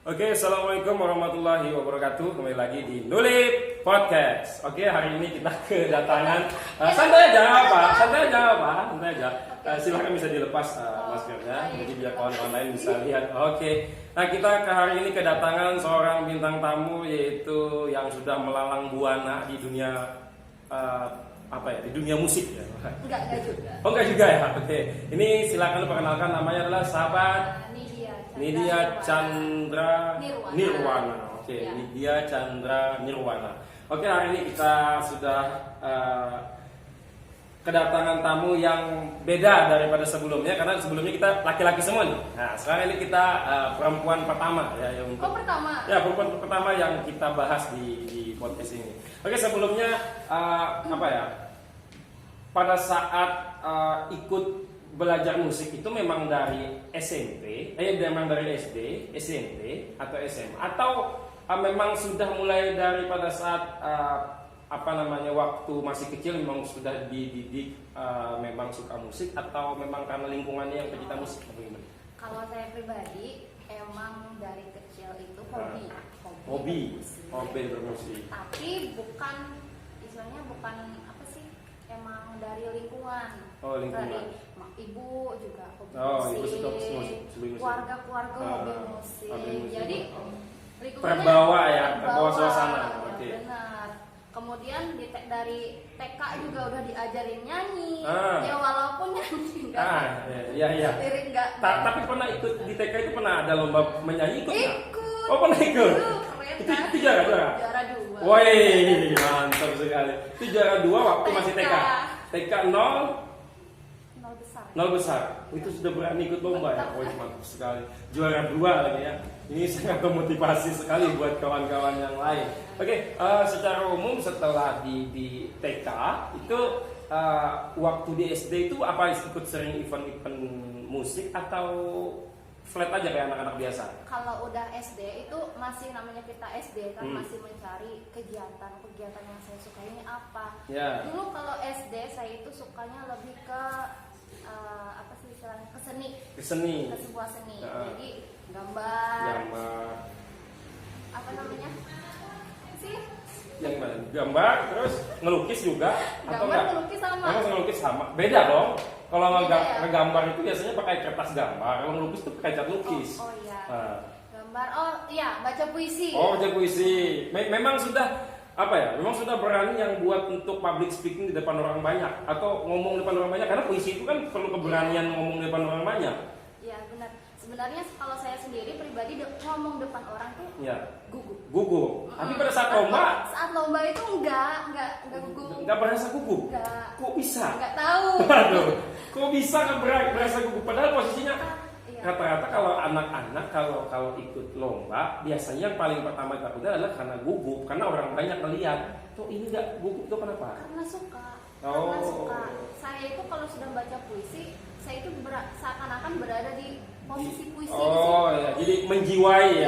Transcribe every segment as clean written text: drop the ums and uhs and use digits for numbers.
Oke, assalamualaikum warahmatullahi wabarakatuh. Kembali lagi di Nulip Podcast. Oke, hari ini kita kedatangan santai aja Pak. Silahkan bisa dilepas maskernya, jadi biar kawan-kawan lain bisa lihat. Oke, nah kita hari ini kedatangan seorang bintang tamu, yaitu yang sudah melalang buana di dunia di dunia musik ya. Enggak juga. Oh, enggak juga ya. Oke, ini silakan perkenalkan, namanya adalah sahabat Nidia Chandra Nirwana. Oke, ya. Nidia Chandra Nirwana. Oke, hari ini kita sudah kedatangan tamu yang beda daripada sebelumnya, karena sebelumnya kita laki-laki semua nih. Nah, sekarang ini kita perempuan pertama ya yang pertama. Ya, perempuan pertama yang kita bahas di podcast ini. Oke, sebelumnya pada saat ikut belajar musik itu memang dari SMP, memang dari SD, SMP atau SMA, atau memang sudah mulai dari pada saat waktu masih kecil memang sudah dididik memang suka musik, atau memang karena lingkungannya yang pecinta musik atau gimana? Kalau saya pribadi emang dari kecil itu hobi bermusik. Tapi bukan apa sih? Emang dari lingkungan. Oh, lingkungan. Dari ibu juga hobi Ibu musik. suka musik. Keluarga hobi musik. Jadi terbawa suasana. Oke. Benar. Kemudian dari TK juga udah diajarin nyanyi. Ya walaupun nyanyi enggak. Iya. Lirik enggak. Tapi pernah ikut di TK itu, pernah ada lomba menyanyi ikut? Ikut. Oh, pernah ikut. Itu juara? Juara 2. Woi, mantap sekali. Itu juara 2 waktu masih TK. TK 0 besar. Itu sudah berani ikut lomba ya. Woi, mantap sekali. Juara 2 lagi ya. Ini sangat memotivasi sekali buat kawan-kawan yang lain. Oke, secara umum setelah di TK itu waktu di SD itu apa ikut sering event-event musik atau flat aja kayak anak-anak biasa? Kalau udah SD itu masih namanya kita SD kan, masih mencari kegiatan yang saya suka ini apa. Yeah. Dulu kalau SD saya itu sukanya lebih ke ke seni. Ke sebuah seni. Jadi gambar. Apa namanya? Yang mana? Gambar, terus ngelukis juga atau enggak? Ngelukis sama. Beda dong. Kalau ngegambar itu biasanya pakai kertas gambar, kalau ngelukis itu pakai cat lukis. Oh iya. Gambar. Oh iya, baca puisi. Oh, baca puisi. Memang sudah Memang sudah berani yang buat untuk public speaking di depan orang banyak atau ngomong di depan orang banyak, karena puisi itu kan perlu keberanian ngomong di depan orang banyak. Iya, benar. Sebenarnya kalau saya sendiri pribadi ngomong depan orang tuh gugup. Tapi pada saat lomba itu enggak gugup. Enggak berasa gugup. Enggak. Kok bisa? Enggak tahu. Aduh. Kok bisa enggak berasa gugup, padahal posisinya rata-rata kalau anak-anak kalau ikut lomba biasanya yang paling pertama takutnya adalah karena gugup, karena orang banyak melihat. Tuh ini enggak gugup tuh kenapa? Karena suka. Oh. Saya itu kalau sudah baca puisi, saya itu seakan-akan berada di posisi puisi. Oh ya, jadi menjiwai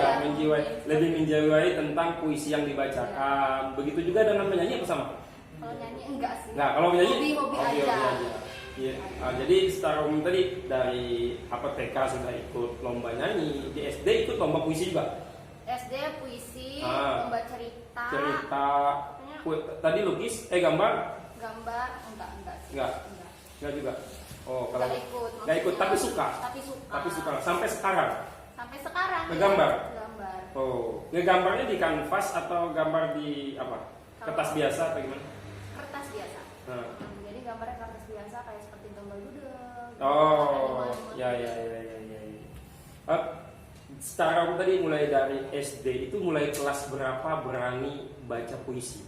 lebih menjiwai tentang puisi yang dibacakan. Begitu juga dengan menyanyi apa sama? Kalau nyanyi enggak sih. Nah, kalau menyanyi hobi aja. Iya. Jadi secara umum tadi dari TK sudah ikut lomba nyanyi, di SD ikut lomba puisi juga. SD puisi, lomba cerita. Tadi lukis, gambar? Gambar enggak sih. Enggak juga. Oh, kalau enggak ikut, tapi suka. Sampai sekarang. Ngegambar. Oh, ngegambarnya di kanvas atau gambar di apa? Kertas biasa atau gimana? Kertas biasa. Jadi gambarnya kertas biasa kayak seperti gambar doodle. Oh, ya. Secara umum tadi mulai dari SD itu mulai kelas berapa berani baca puisi?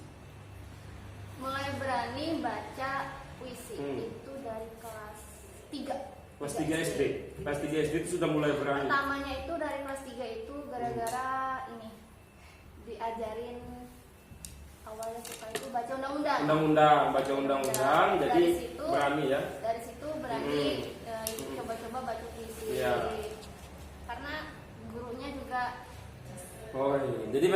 Mulai berani baca puisi itu dari kelas 3. Kelas 3 SD. Kelas 3 SD itu sudah mulai berani. Pertamanya itu dari kelas 3 itu gara-gara ini diajarin awalnya suka itu baca undang-undang. Jadi berani ya. Dari situ berani coba-coba baca puisi. Ya. Karena gurunya juga. Oh iya. Jadi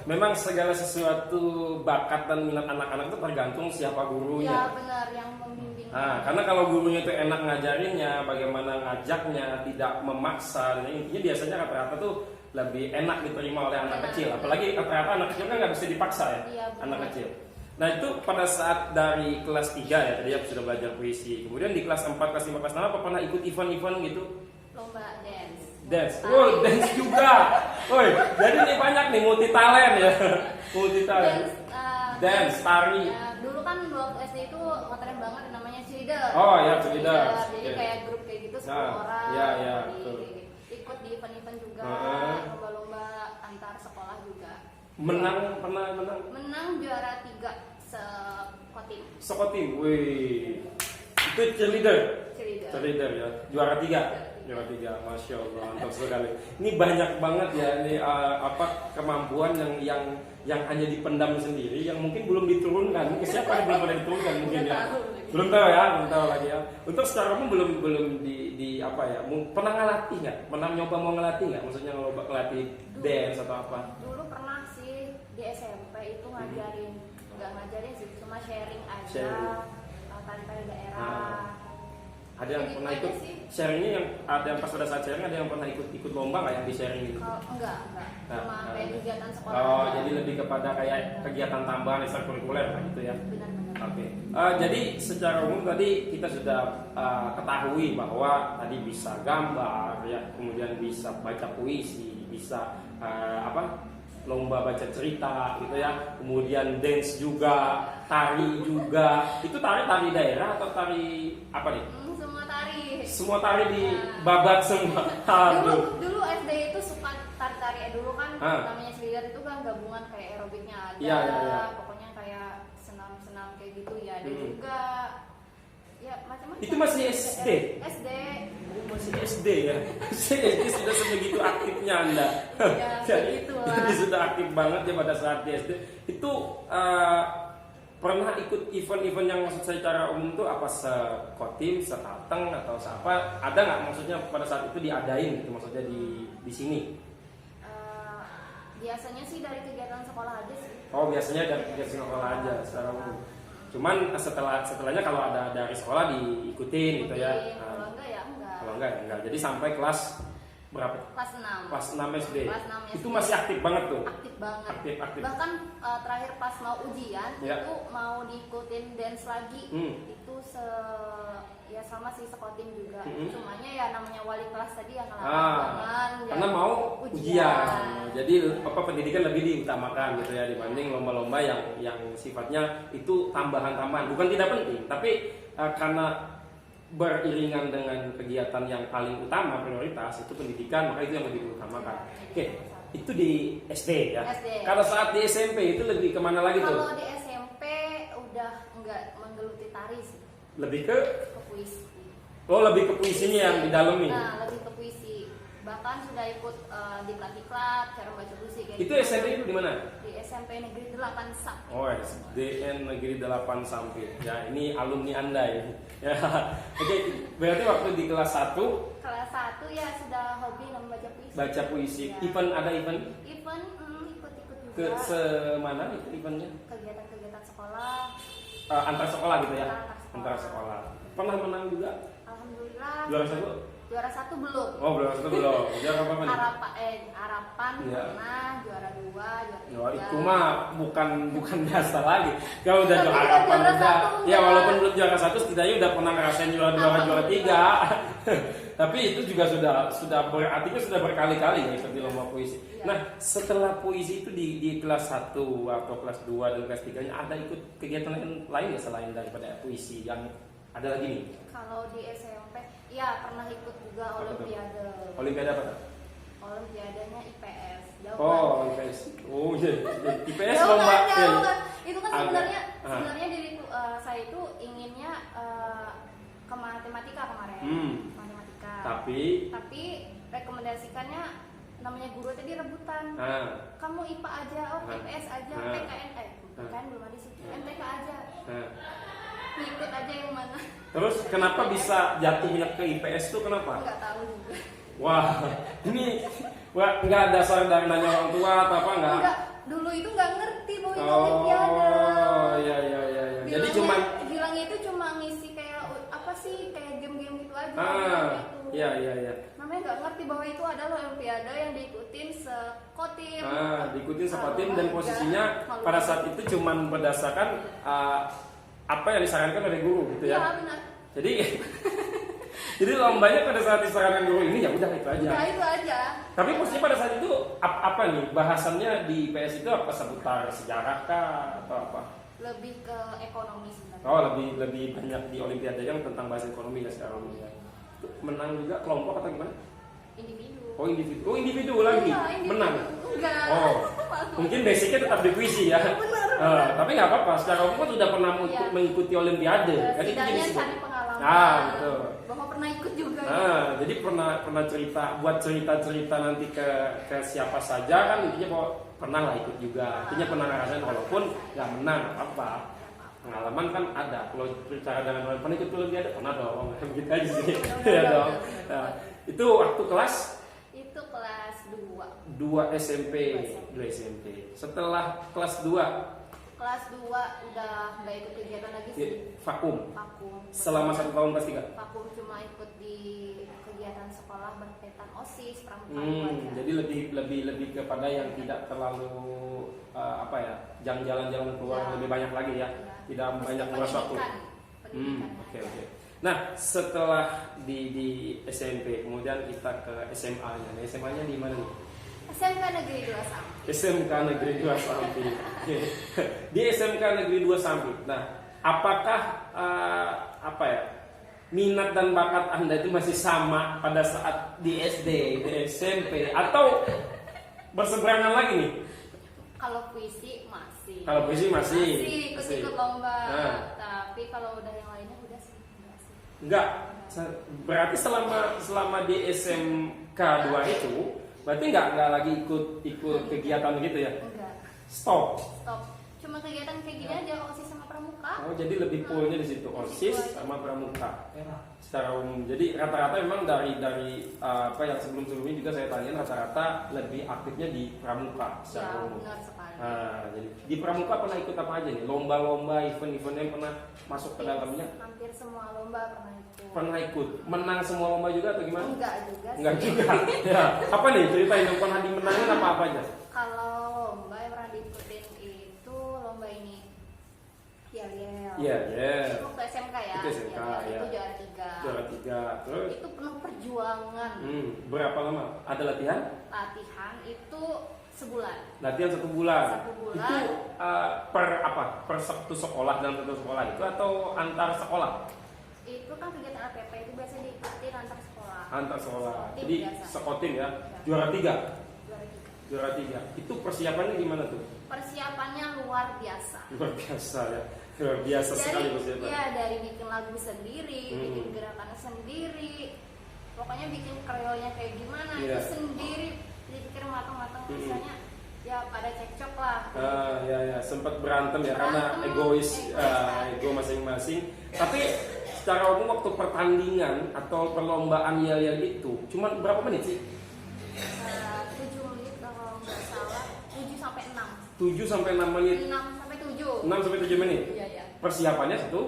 memang segala sesuatu bakat dan minat anak-anak itu tergantung siapa gurunya. Ya benar, yang membimbing. Karena kalau gurunya itu enak ngajarinnya, bagaimana ngajaknya, tidak memaksa, dan intinya biasanya rata-rata tuh lebih enak diterima oleh anak kecil. Apalagi ternyata anak kecil kan nggak bisa dipaksa ya, Iya, anak kecil. Nah itu pada saat dari kelas 3 ya, tadi aku sudah belajar puisi. Kemudian di kelas 4, kelas 5, kelas 6 apa pernah ikut event-event gitu? Lomba dance. Dance, oh dance juga. Woi, jadi ini banyak nih multi talent ya, multi talent. Dance, tari. Ya, dulu kan waktu SD itu ngetren banget namanya cheerleader. Oh ya, cheerleader. Jadi kayak grup kayak gitu 10 orang. Ya, Ikut di event-event juga, lomba-lomba antar sekolah juga. Menang, pernah menang? Menang juara 3 sekotim. Sekotim, wih. Itu cheerleader. Cheerleader ya, juara 3. Juara 3, masya Allah, mantap sekali. Ini banyak banget ya, ini kemampuan yang hanya dipendam sendiri, yang mungkin belum diturunkan. Ke siapa yang belum pernah diturunkan mungkin ya? Belum tahu ya, belum tahu lagi ya. Untuk secara umum belum di apa ya? Pernah ngelatih nggak? Pernah nyoba mau ngelatih nggak? Maksudnya ngelatih dance atau apa? Dulu pernah sih di SMP itu ngajarin, nggak ngajarin sih, cuma sharing aja, tari-tari daerah. Ada yang pernah ikut sharingnya, yang ada yang pas pada saat sharing ada yang pernah ikut lomba nggak yang di sharing gitu? Enggak, cuma kayak kegiatan sekolah. Oh, aja. jadi lebih kepada kayak kegiatan tambahan ekstrakurikuler lah gitu ya. Benar-benar. Oke. Jadi secara umum tadi kita sudah ketahui bahwa tadi bisa gambar ya, kemudian bisa baca puisi, bisa lomba baca cerita gitu ya, kemudian dance juga, tari juga. Itu tari daerah atau tari apa nih? Semua tari di babat semua. Dulu SD itu suka tari-tari dulu kan, namanya cheerleader itu kan gabungan kayak aerobiknya ada, Iya. pokoknya kayak senam-senam kayak gitu ya, ada juga ya macam-macam. Itu masih SD? SD. Masih SD ya? SD sudah sebegitu aktifnya Anda. Ya, jadi sudah aktif banget ya pada saat di SD. Itu pernah ikut event-event yang maksud saya secara umum tuh apa, sekotim, setateng atau apa? Ada nggak maksudnya pada saat itu diadain gitu maksudnya di sini? Biasanya sih dari kegiatan sekolah aja sih. Oh, biasanya dari kegiatan sekolah aja secara umum. Cuman setelahnya kalau ada dari sekolah diikutin gitu ya. Kalau enggak ya enggak. Kalau enggak. Jadi sampai kelas berapa? Kelas 6. Kelas 6 SD. Kelas 6 SD. Itu masih aktif banget tuh. Aktif banget. Aktif. Bahkan terakhir pas mau ujian Ya. itu mau diikutin dance lagi. Itu sama sih sekotim juga. Cumanya ya namanya wali kelas tadi yang ngelarang karena mau ujian. Jadi pendidikan lebih diutamakan gitu ya dibanding lomba-lomba yang sifatnya itu tambahan-tambahan. Bukan tidak penting, tapi karena beriringan dengan kegiatan yang paling utama prioritas itu pendidikan, maka itu yang lebih diutamakan. Oke, itu di SD ya. SD. Kalau saat di SMP itu lebih kemana lagi tuh? Kalau di SMP udah nggak menggeluti tari sih. Lebih ke puisi. Oh, lebih ke puisinya yang di dalam nih. Nah, lebih ke puisi. Bahkan sudah ikut di diklat cara baca puisi kayak itu gitu. SMP itu di mana? Di SMP Negeri 8 Sampit. Oh, SDN Negeri 8 Sampit. Ya, ini alumni Anda ya. Ya. Oke, berarti waktu di kelas 1 kelas 1 ya sudah hobi membaca puisi. Baca puisi. Ya. Event ada event? Event ikut-ikut juga. Ke semana itu eventnya? Kegiatan-kegiatan sekolah. Antar sekolah gitu ya? Antar sekolah. Pernah menang juga? Alhamdulillah. Juara 1? Juara 1 belum. Oh, juara 1 belum. Juara apa nih? Harapan Ya. pernah, juara 2, juara 3. Oh, itu mah bukan biasa lagi. Kalau udah juara harapan juara udah. satu, Ya walaupun belum juara 1 setidaknya udah pernah ngerasain juara 2, juara 3. Tapi itu juga sudah artinya sudah berkali-kali ya ikut di lomba puisi. Ya. Nah, setelah puisi itu di kelas 1 atau kelas 2 dan kelas 3-nya ada ikut kegiatan lain ya selain daripada puisi yang ada lagi nih? Kalau di SMP, ya pernah ikut juga olimpiade. Olimpiade apa? Olimpiadanya IPS. Oh, IPS. Oh, iya. IPS Jauh lomba. kan, jauh kan. Itu kan Agak. sebenarnya diriku saya itu inginnya ke matematika kemarin. Matematika. Tapi rekomendasikannya namanya guru tadi rebutan. Kamu IPA aja, IPS aja, PKN PKN belum ada sih. MTK aja. Ikut aja yang mana. Terus kenapa bisa jatuhnya ke IPS tuh kenapa? Enggak tahu juga. Wah, ini nggak dasar dari nanya orang tua atau apa nggak? Enggak, dulu itu nggak ngerti mau itu olimpiade. Oh, iya. Jadi Bilangnya itu cuma ngisi kayak apa sih, kayak game-game gitu aja. Iya. iya. Namanya nggak ngerti bahwa itu adalah olimpiade yang diikutin sekotim. Diikutin sekotim dan posisinya pada saat itu cuman berdasarkan apa yang disarankan oleh guru gitu ya. Iya benar. Jadi jadi lombanya pada saat disarankan guru ini ya udah itu aja. Ya itu aja. Tapi posisinya pada saat itu apa nih bahasannya di PS itu apa, seputar sejarah kah atau apa? Lebih ke ekonomi sebenarnya. Oh lebih banyak di olimpiade yang tentang bahas ekonomi ya sekarang ya. Menang juga kelompok atau gimana? Individu. Oh individu lagi Iya, individu. menang. Enggak. Oh mungkin basicnya tetap di puisi ya. Benar. Tapi nggak apa-apa. Secara umum kan sudah pernah Iya. mengikuti olimpiade. Kan itu jadi Setidaknya sebuah- cari pengalaman. Betul. Bahwa pernah ikut juga. Jadi pernah cerita, buat cerita nanti ke siapa saja kan intinya bahwa pernah lah ikut juga. Intinya pernah ngerasain walaupun nggak menang apa. Pengalaman kan ada. Kalau bicara dengan orang pernah ikut olimpiade pernah dong. Begitu aja sih. Iya dong. Nah, itu waktu kelas Itu kelas 2. 2 SMP. 2 SMP. Setelah kelas 2 Kelas 2 udah nggak ikut kegiatan lagi ya, sih. vakum. Vakum. Selama 1 tahun kelas 3. Vakum, cuma ikut di kegiatan sekolah berkaitan OSIS, pramuka aja. Jadi lebih kepada yang tidak terlalu apa ya, jangan jalan-jalan keluar Ya. lebih banyak lagi ya, Ya. tidak Terus banyak ke nguras waktu. pendidikan Oke. aja. Nah setelah di SMP kemudian kita ke SMA-nya. Nah, SMA-nya di mana nih? SMK Negeri 2 Sampit. SMK Negeri 2 Sampit. Di SMK Negeri 2 Sampit. Nah, apakah apa ya? Minat dan bakat Anda itu masih sama pada saat di SD, di SMP atau berseberangan lagi nih? Kalau puisi masih. Kalau puisi masih. Ikut-ikut lomba. Nah. Tapi kalau udah yang lainnya udah sih. Enggak sih. Enggak. Berarti selama di SMK 2 itu berarti enggak lagi ikut kegiatan gitu ya? Enggak. Stop. Cuma kegiatan kayak gini aja, OSIS sama pramuka. Oh, jadi lebih poolnya di situ OSIS sama pramuka. Secara umum. Jadi rata-rata memang dari apa yang sebelum-sebelumnya juga saya tanyain rata-rata lebih aktifnya di pramuka secara Ya, umum. benar sekali. Nah, jadi di pramuka pernah ikut apa aja nih? Lomba-lomba, event-event yang pernah masuk ke dalamnya? Hampir semua lomba pernah ikut. Pernah ikut. Menang semua lomba juga atau gimana? Enggak juga sih. Enggak juga. Ya, apa nih ceritain yang pernah dimenangin apa aja? Kalau lomba yang pernah diikutin itu lomba ini. Yel-yel. Iya, Itu waktu SMK ya. Itu SMK, Yel-yel ya. Itu juara 3. Juara 3. Terus Itu penuh perjuangan. berapa lama? Ada latihan? Latihan itu sebulan. Latihan 1 bulan. 1 bulan. Itu per apa? Per satu sekolah dalam satu sekolah itu atau antar sekolah? Itu kan kegiatan APP itu biasa diikuti antar sekolah. Antar sekolah. Sekotim Jadi biasa. sekotim ya. Ya. Juara 3. Juara 3. Juara 3. Itu persiapannya gimana tuh? Persiapannya luar biasa. Luar biasa ya. Luar biasa sekali persiapannya. Ya dari bikin lagu sendiri, bikin gerakannya sendiri, pokoknya bikin kreolnya kayak gimana Iya. itu sendiri dipikir matang-matang. Misalnya ya pada cekcok lah. Ya sempat berantem ya karena Berantem, egois, egois. ego masing-masing. Tapi secara umum waktu pertandingan atau perlombaan yel-yel itu cuma berapa menit sih? 7 menit kalau nggak salah, 7 sampai 6. 7 sampai 6 menit. 6 sampai 7. 6 sampai 7 menit. Iya. Persiapannya 1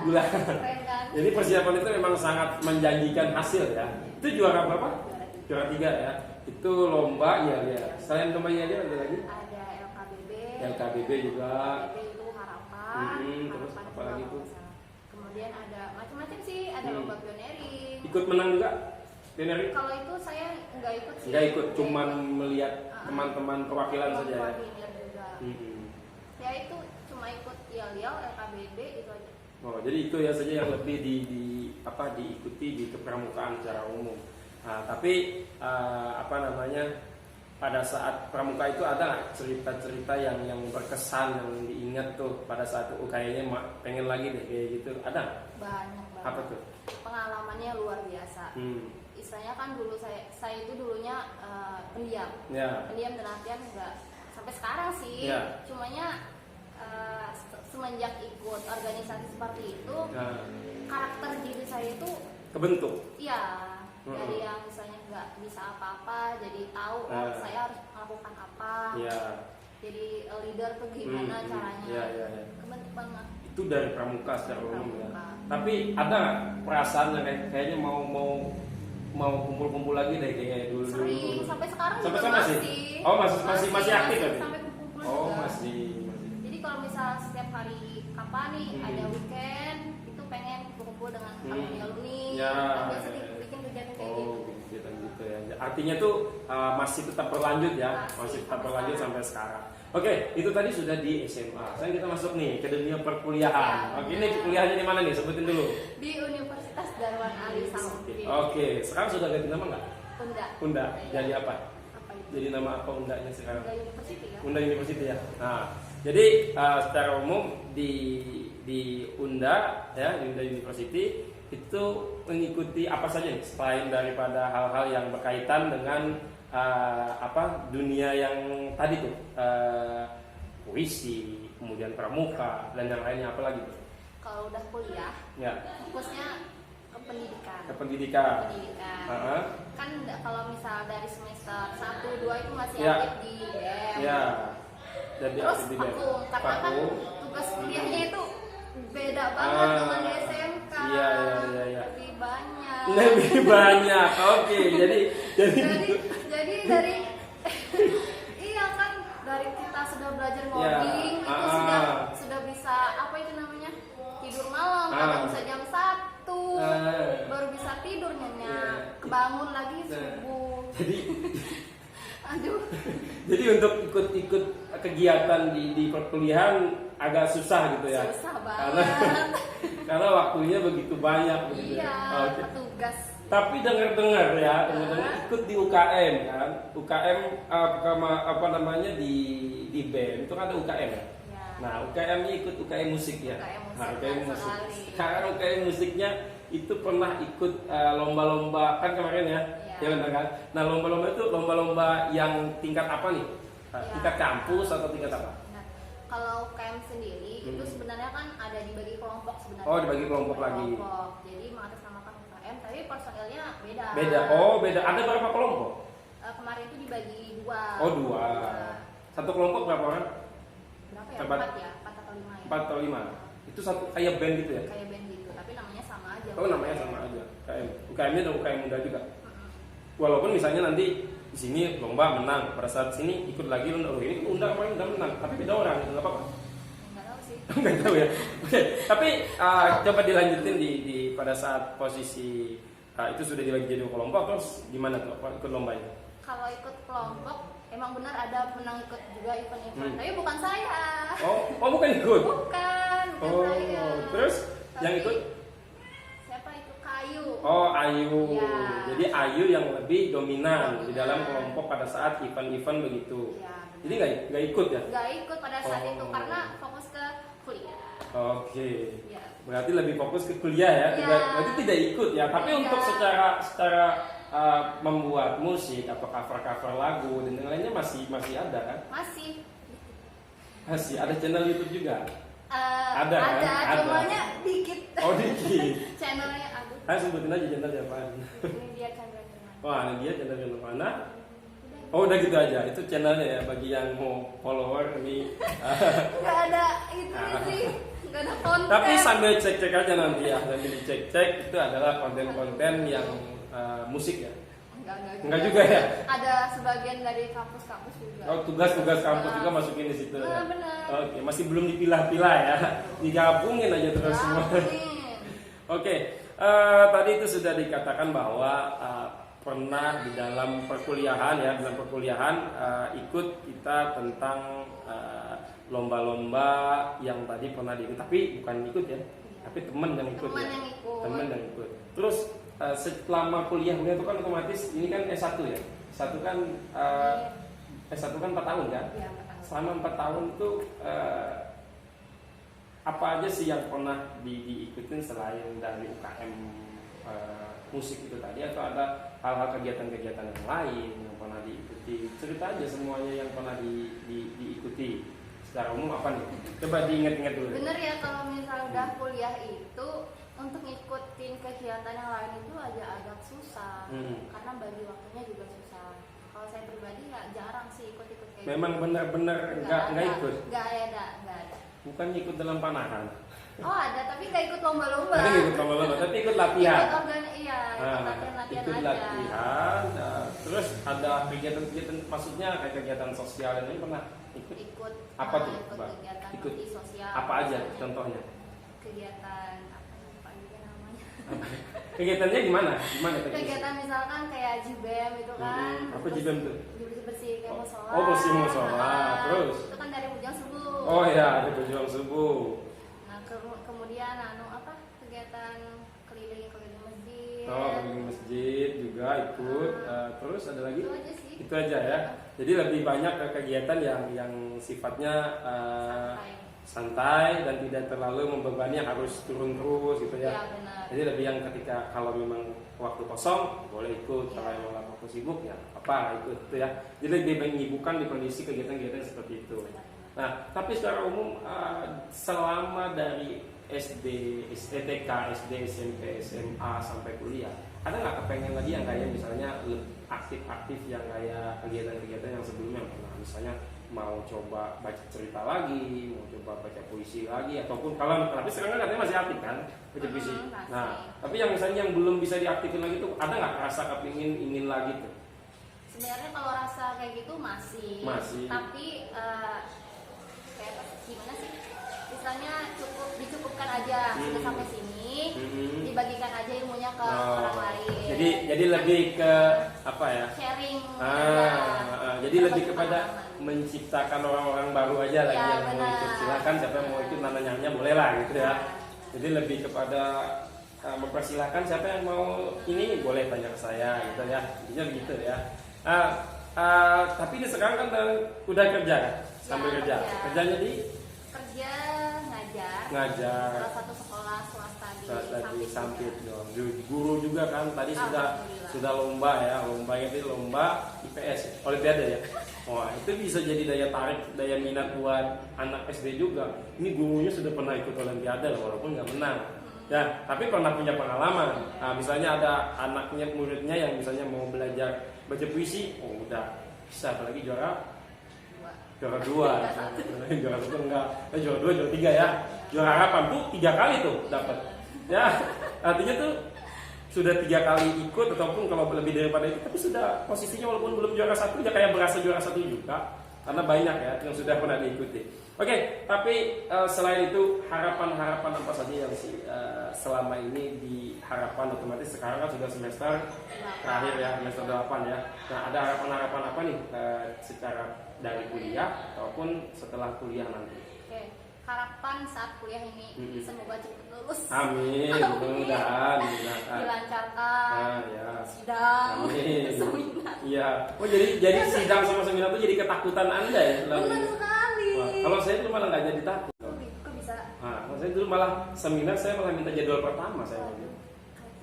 bulan. Keren kan? Jadi persiapan itu memang sangat menjanjikan hasil ya. Itu juara berapa? Juara 3. Juara 3 ya. Itu lomba yel-yel. Selain lomba yel-yel ada lagi? Ada LKBB. LKBB juga. LKBB itu harapan. Terus Harapan apa lagi juga tuh? kalau nggak salah. Kemudian ada macam-macam sih, ada lomba pioneering. Ikut menang juga? Pioneering? Kalau itu saya nggak ikut sih. Nggak ikut, cuman melihat teman-teman perwakilan saja ya. Koordinir juga. Ya itu cuma ikut yel-yel, LKBB itu aja. Oh, jadi itu ya saja yang lebih diikuti di kepramukaan secara umum. Nah, tapi apa namanya pada saat pramuka itu ada nggak cerita-cerita yang berkesan yang diingat tuh pada saat itu kayaknya pengen lagi deh kayak gitu, ada nggak? Banyak banget. Apa tuh? Pengalamannya luar biasa. Istilahnya kan dulu saya itu dulunya pendiam. Ya. Pendiam dan latihan enggak sampai sekarang sih. Ya. Cumanya semenjak ikut organisasi seperti itu, karakter diri saya itu Kebentuk. iya dari yang misalnya nggak bisa apa-apa jadi tahu saya harus melakukan apa. Iya. Jadi leader tuh gimana caranya. Iya. Kebentuk banget. Itu dari pramuka secara umum ya. Pramuka. Tapi ada nggak perasaan yang kayaknya mau mau kumpul-kumpul lagi deh kayaknya dulu. Sering, sampai sekarang sampai juga masih. Oh masih aktif kan? Sampai kumpul Oh juga. masih. Jadi kalau misal setiap hari kapan nih ada weekend itu pengen kumpul dengan alumni. Ya. Biasa bikin kegiatan kayak gitu. Oh kegiatan gitu ya. Artinya tuh masih tetap berlanjut ya, masih tetap berlanjut sampai sekarang. Oke, itu tadi sudah di SMA. Sekarang kita masuk nih ke dunia perkuliahan. Oke, ini kuliahnya di mana nih? Sebutin dulu. Di Universitas Darwan Ali Sampit. Oke, sekarang sudah ganti nama nggak? Unda. Jadi apa? Apa itu? Jadi nama apa Undanya sekarang? Unda University ya. Unda University ya. Nah, jadi secara umum di Unda ya, di Unda University itu mengikuti apa saja nih selain daripada hal-hal yang berkaitan dengan dunia yang tadi tuh puisi, kemudian pramuka dan yang lainnya apa lagi tuh? Kalau udah kuliah, Ya, fokusnya ke pendidikan. ke pendidikan. Pendidikan. Kan kalau misal dari semester 1, 2 itu masih Ya. aktif di BEM. Ya. Jadi Terus aktif di BEM. vakum, karena kan Vakum. tugas kuliahnya itu beda banget dengan di SMK. Iya. Lebih banyak. Lebih banyak. Oke, jadi jadi dari iya kan dari kita sudah belajar ngoding itu sudah bisa apa itu namanya tidur malam kadang bisa jam 1 baru bisa tidur nyenyak kebangun lagi subuh. Jadi untuk ikut kegiatan di perkuliahan agak susah gitu ya. Susah banget. Karena waktunya begitu banyak begitu. Iya, Oke. petugas. Tapi dengar ikut di UKM kan. UKM apa namanya di BEM itu kan ada UKM ya. Ya. Nah, UKM ini ikut UKM musik ya. UKM musik. Sekarang UKM musiknya itu pernah ikut lomba-lomba kan kemarin ya. Ya benar kan? Nah, lomba-lomba itu lomba-lomba yang tingkat apa nih? Tingkat kampus atau tingkat apa? Nah, kalau UKM sendiri itu sebenarnya kan ada dibagi kelompok sebenarnya. Oh, dibagi kelompok lagi. Jadi mengatasnamakan UKM, tapi personilnya beda. Beda. Oh, beda. Ada berapa kelompok? Kemarin itu dibagi 2. Oh, 2. Satu kelompok berapa orang? Berapa ya? 4 ya? 4 atau 5 ya? 4 atau 5. Itu satu kayak band gitu ya? Kayak band gitu, tapi namanya sama aja. Oh, namanya sama aja. UKM. UKM-nya dan UKM muda juga. Walaupun misalnya nanti di sini lomba menang, pada saat sini ikut lagi lomba, ini undang kemarin udah menang, tapi beda orang, itu nggak apa-apa. Nggak tahu sih. Nggak tahu ya. Oke, tapi coba dilanjutin di pada saat posisi itu sudah dibagi jadi kelompok, terus gimana tuh ikut lombanya? Kalau ikut kelompok, emang benar ada menang ikut juga event-event, tapi bukan saya. Oh bukan ikut? Bukan saya. Terus Tapi yang ikut? siapa itu? Kayu. Oh, Ayu. Ya. Jadi Ayu yang lebih dominan di dalam kelompok pada saat event-event begitu. Ya, Jadi nggak ikut ya? nggak ikut pada saat itu karena fokus ke kuliah. Oke. Ya. Berarti lebih fokus ke kuliah ya. Ya. Berarti tidak ikut ya. Tapi Tidak. untuk secara membuat musik atau cover lagu dan yang lainnya masih ada kan? Masih ada channel YouTube juga. Ada kan? Ada. Cumanya dikit. Oh dikit. Channelnya aduh. Sebutin aja channelnya apaan. Ini dia Chandra Firman. Wah, ini dia channelnya mana? Oh udah gitu aja. Itu channelnya ya bagi yang mau follower ini. Nggak ada itu sih. Nggak ada konten. Tapi sambil cek-cek aja nanti ya. Sambil dicek-cek itu adalah konten-konten yang musik ya. Enggak juga ya. Ada sebagian dari kampus-kampus juga. Oh tugas-tugas kampus juga masukin di situ ya. Benar. Oke, masih belum dipilah-pilah ya. Digabungin aja terus semua. Oke, tadi itu sudah dikatakan bahwa pernah di dalam perkuliahan ya, ikut kita tentang lomba-lomba yang tadi pernah diikut, tapi bukan ikut ya, tapi teman yang ikut. Teman yang ikut. Terus selama kuliah itu kan otomatis ini kan S1 ya. S1 kan 4 tahun kan? Iya, 4 tahun. Selama 4 tahun itu apa aja sih yang pernah diikutin selain dari UKM musik itu tadi, atau ada hal-hal kegiatan-kegiatan yang lain yang pernah diikuti? Cerita aja semuanya yang pernah diikuti. Secara umum apa nih? Coba diingat-ingat dulu. Bener ya, kalau misal udah kuliah itu untuk ngikutin kegiatan yang lain itu agak susah. Karena bagi waktunya juga susah. Kalau saya pribadi ya jarang sih ikut-ikut kayak Memang gitu. benar-benar nggak ikut. Nggak ada. Bukan ikut dalam panahan. Oh ada, tapi nggak ikut lomba-lomba. Tadi ikut lomba-lomba, tapi ikut latihan. ikut latihan-latihan ikut aja. latihan. Terus ada kegiatan-kegiatan, maksudnya kayak kegiatan sosial ini pernah ikut? Ikut Apa tuh, ikut Mbak? kegiatan Ikut bakti sosial. Apa aja contohnya? Kegiatan apa juga namanya? Kegiatannya gimana? Gimana teknisnya? Kegiatan misalkan kayak JBM itu kan. Apa JBM tuh? Bersih kayak musola. Oh, bersih musola. Terus? Itu kan dari bujang subuh. Oh iya, ada berjuang subuh. Nah, kemudian kegiatan keliling masjid. Oh, keliling masjid juga ikut. Terus ada lagi? Itu aja sih. Itu aja ya. Jadi lebih banyak ke kegiatan yang sifatnya santai dan tidak terlalu membebani yang harus turun terus gitu ya. Iya, benar. Jadi lebih yang ketika kalau memang waktu kosong boleh ikut, kalau memang waktu sibuk ya apa ikut gitu ya. Jadi lebih menyibukkan di kondisi kegiatan-kegiatan seperti itu. Nah, tapi secara umum selama dari SD, TK, SD, SMP, SMA sampai kuliah, ada nggak kepengen lagi yang kayak misalnya aktif-aktif yang kayak kegiatan-kegiatan yang sebelumnya pernah, misalnya mau coba baca cerita lagi, mau coba baca puisi lagi, ataupun kalau tapi sekarang kan katanya masih aktif kan baca puisi. Masih. Nah, tapi yang misalnya yang belum bisa diaktifin lagi tuh ada nggak rasa ingin lagi tuh? Sebenarnya kalau rasa kayak gitu masih. Tapi kayak gimana sih? Misalnya dicukupkan aja sudah sampai sini, dibagikan aja ilmunya ke orang lain. Jadi lebih ke apa ya? Sharing. Jadi lebih kepada menciptakan orang-orang baru aja lagi yang mau ikut. Silakan siapa yang mau ikut nanya boleh lah gitu ya. Jadi lebih kepada mempersilahkan siapa yang mau ini boleh tanya ke saya gitu ya. Intinya begitu ya. Tapi ini sekarang kan udah kerja kan? Sambil kerja. Kerjanya di ngajar. Salah satu sekolah swasta di Sampit dong. Guru juga kan tadi sudah lomba ya, lomba IPS, Olimpiade ya. Wah, itu bisa jadi daya tarik, daya minat buat anak SD juga. Ini gurunya sudah pernah ikut Olimpiade walaupun nggak menang. Ya, tapi pernah punya pengalaman. Nah, misalnya ada muridnya yang misalnya mau belajar baca puisi, oh udah bisa, apalagi juara 2, juara 1 enggak, juara 2, juara 3 ya. Juara harapan tuh 3 kali tuh dapat. Ya, artinya tuh sudah 3 kali ikut ataupun kalau lebih daripada itu, tapi sudah posisinya walaupun belum juara 1 ya kayak berasa juara 1 juga. Karena banyak ya yang sudah pernah diikuti. Oke, tapi selain itu harapan-harapan apa saja yang selama ini diharapkan, otomatis sekarang kan sudah semester terakhir ya, semester 8 ya. Nah, ada harapan-harapan apa nih secara dari kuliah ataupun setelah kuliah nanti? Oke, harapan saat kuliah ini semoga cepat lulus. Amin, mudah-mudahan dilancarkan. Ya. Sidang, seminar. Iya. Oh, jadi sidang sama seminar itu jadi ketakutan Anda ya? Benar sekali. Wah, kalau saya dulu malah nggak jadi takut. Kok bisa? Kalau saya dulu malah seminar saya malah minta jadwal pertama saya.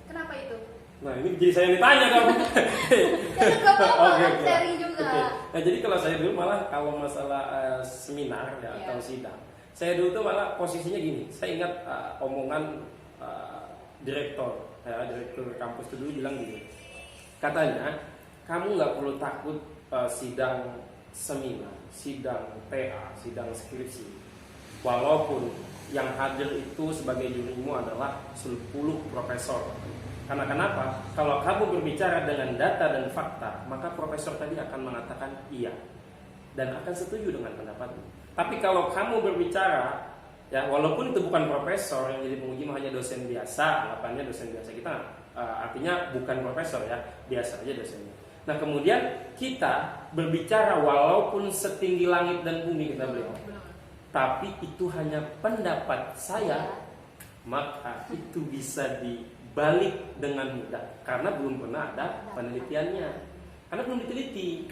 Kenapa itu? Nah, ini jadi saya yang ditanya dong. Gak apa-apa, sharing juga. Nah, jadi kalau saya dulu malah kalau masalah seminar ya, atau sidang, saya dulu tuh malah posisinya gini. Saya ingat omongan direktur kampus itu dulu bilang gini. Katanya, kamu nggak perlu takut sidang seminar, sidang TA, sidang skripsi. Walaupun yang hadir itu sebagai jurimu adalah 10 profesor. Karena kenapa? Kalau kamu berbicara dengan data dan fakta, maka profesor tadi akan mengatakan iya dan akan setuju dengan pendapatmu. Tapi kalau kamu berbicara, ya walaupun itu bukan profesor yang jadi penguji, hanya dosen biasa, anggapannya dosen biasa kita, artinya bukan profesor ya, biasa aja dosennya. Nah kemudian kita berbicara walaupun setinggi langit dan bumi kita beliau, tapi itu hanya pendapat saya, maka itu bisa dibalik dengan mudah karena belum pernah ada penelitiannya, karena belum diteliti.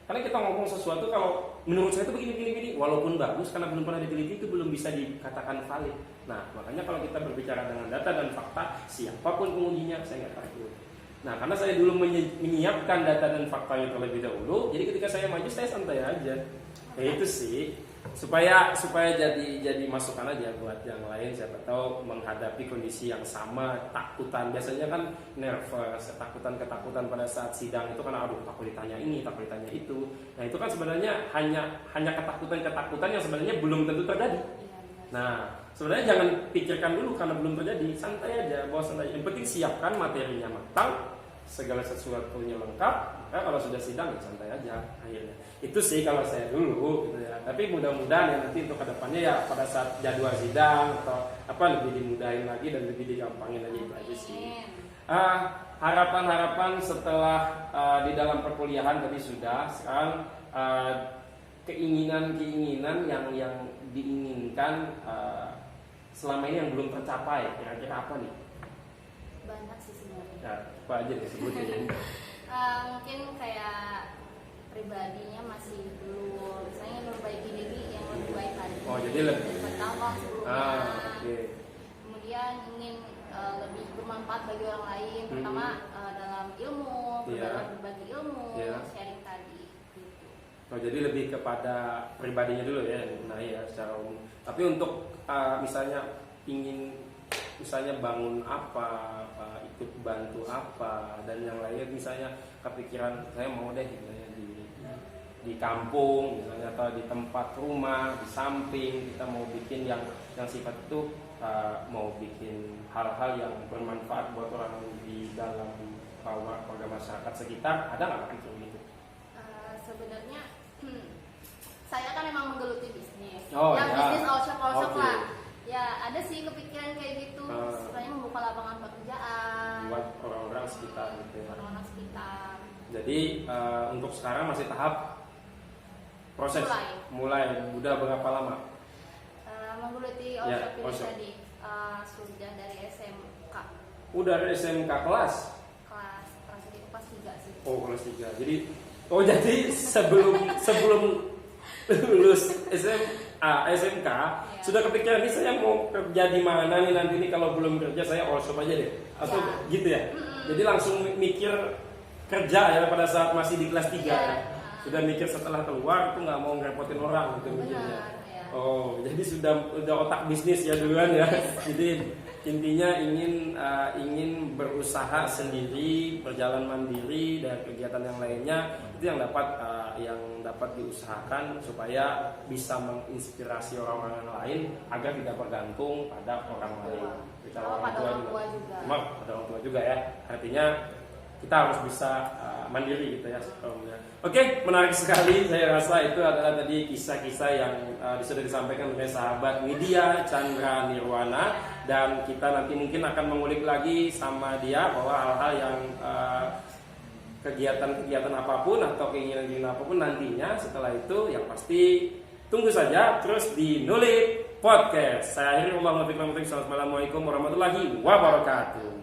Karena kita ngomong sesuatu kalau menurut saya itu begini, walaupun bagus karena belum pernah diteliti itu belum bisa dikatakan valid. Nah makanya kalau kita berbicara dengan data dan fakta, siapapun pengujinya saya nggak takut. Nah karena saya dulu menyiapkan data dan faktanya terlebih dahulu, jadi ketika saya maju saya santai aja. Ya itu sih supaya jadi masukan aja buat yang lain, siapa tahu menghadapi kondisi yang sama, takutan biasanya kan nervous, ketakutan pada saat sidang itu kan aduh takut ditanya ini, takut ditanya itu. Nah itu kan sebenarnya hanya ketakutan yang sebenarnya belum tentu terjadi. Nah sebenarnya jangan pikirkan dulu karena belum terjadi, santai aja, bawa santai. Yang penting siapkan materinya matang, segala sesuatunya lengkap. Nah, kalau sudah sidang ya santai aja akhirnya. Itu sih kalau saya dulu gitu ya. Tapi mudah-mudahan ya nanti untuk kedepannya ya pada saat jadwal sidang atau apa lebih dimudahin lagi dan lebih digampangin aja itu aja sih. Harapan-harapan setelah di dalam perkuliahan tadi sudah, sekarang keinginan-keinginan yang diinginkan selama ini yang belum tercapai, kira-kira apa nih? Banyak sih sebenarnya. Ya, apa aja deh sebutin. Mungkin kayak pribadinya masih belum, misalnya memperbaiki diri yang lebih baik lagi. Oh, jadi lebih dari pertama sebelumnya. Okay. Kemudian ingin lebih bermanfaat bagi orang lain, pertama dalam ilmu, berbagi ilmu, sharing tadi. Gitu. Oh, jadi lebih kepada pribadinya dulu ya, nah ya secara umum. Tapi untuk misalnya ingin misalnya bangun apa, ikut bantu apa dan yang lainnya, misalnya kepikiran saya mau deh misalnya di kampung misalnya atau di tempat rumah di samping kita mau bikin yang sifat itu mau bikin hal-hal yang bermanfaat buat orang di dalam warga masyarakat sekitar, ada nggak gitu? Sebenarnya saya kan memang menggeluti bisnis, Ya. bisnis all shop Okay. lah. Ya ada sih kepikiran kayak gitu, sebenarnya membuka lapangan pekerjaan buat orang-orang sekitar gitu ya. Orang-orang sekitar. Jadi untuk sekarang masih tahap proses. Mulai. Udah berapa lama? Menggeluti all Ya, shop ini all shop. tadi sudah dari SMK. Udah dari SMK kelas kelas 3 sih. Oh, kelas 3. Jadi sebelum lulus SMK sudah kepikiran nih saya mau kerja di mana nih nanti nih, kalau belum kerja saya all shop aja deh. Atau gitu ya. Jadi langsung mikir kerja ya pada saat masih di kelas 3 ya. Sudah mikir setelah keluar itu nggak mau ngerepotin orang gitu mikirnya. Oh, jadi udah otak bisnis ya duluan ya. Jadi intinya ingin berusaha sendiri, berjalan mandiri dan kegiatan yang lainnya itu yang dapat diusahakan supaya bisa menginspirasi orang-orang lain agar tidak bergantung pada orang lain. Pada orang tua juga. Pada orang tua juga ya. Artinya kita harus bisa mandiri gitu ya. Oke, menarik sekali. Saya rasa itu adalah tadi kisah-kisah yang sudah disampaikan oleh sahabat Widya Chandra Nirwana, dan kita nanti mungkin akan mengulik lagi sama dia bahwa hal-hal yang kegiatan-kegiatan apapun atau keinginan-keinginan apapun nantinya setelah itu yang pasti tunggu saja terus di Nulip Podcast. Saya akhiri, Assalamualaikum warahmatullahi wabarakatuh.